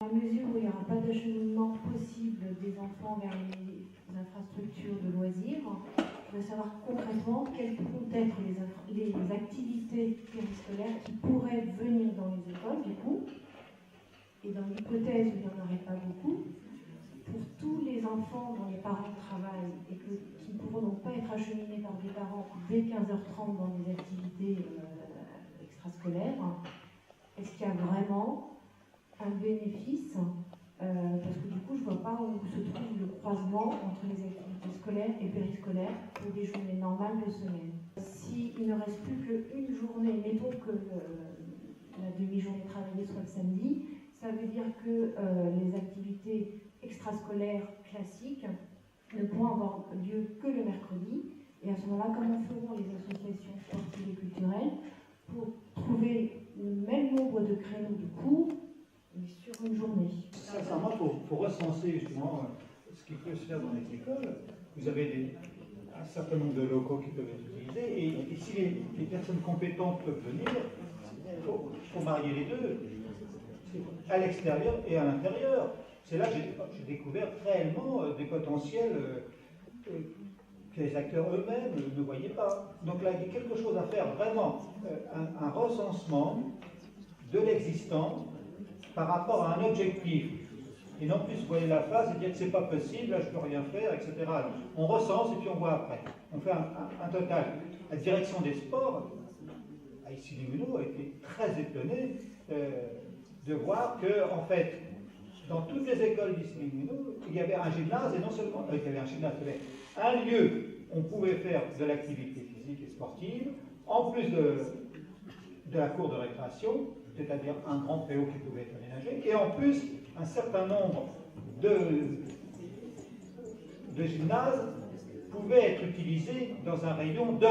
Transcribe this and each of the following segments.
Dans la mesure où il n'y aura pas d'acheminement possible des enfants vers les infrastructures de loisirs, je voudrais savoir concrètement quelles pourront être les activités périscolaires qui pourraient venir dans les écoles, du coup, et dans l'hypothèse où il n'y en aurait pas beaucoup, pour tous les enfants dont les parents travaillent et qui ne pourront donc pas être acheminés par des parents dès 15h30 dans des activités extrascolaires, est-ce qu'il y a vraiment un bénéfice, parce que du coup je ne vois pas où se trouve le croisement entre les activités scolaires et périscolaires pour des journées normales de semaine. S'il ne reste plus qu'une journée, mettons que la demi-journée travaillée soit le samedi, ça veut dire que les activités extrascolaires classiques ne pourront avoir lieu que le mercredi, et à ce moment-là, comment feront les associations sportives et culturelles pour trouver le même nombre de créneaux de cours mais sur une journée? Sincèrement, il faut recenser justement ce qui peut se faire dans les écoles. Vous avez un certain nombre de locaux qui peuvent être utilisés, et si les personnes compétentes peuvent venir, il faut marier les deux, à l'extérieur et à l'intérieur. C'est là que j'ai découvert réellement des potentiels que les acteurs eux-mêmes ne voyaient pas. Donc là, il y a quelque chose à faire, vraiment, un recensement de l'existant par rapport à un objectif. Et non plus voiler la face et dire que c'est pas possible, là je peux rien faire, etc. On recense et puis on voit après. On fait un total. La direction des sports, à Issy-les-Moulineaux, a été très étonnée de voir que, en fait, dans toutes les écoles d'Issy-les-Moulineaux, il y avait un gymnase, et non seulement il y avait un gymnase, il y avait un lieu où on pouvait faire de l'activité physique et sportive, en plus de la cour de récréation, c'est-à-dire un grand préau qui pouvait être aménagé, et en plus un certain nombre de gymnases pouvaient être utilisés dans un rayon de.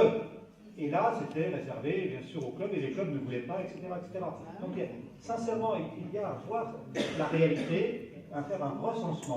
Et là, c'était réservé, bien sûr, aux clubs, et les clubs ne voulaient pas, etc. etc. Donc, sincèrement, il y a à voir la réalité, à faire un recensement.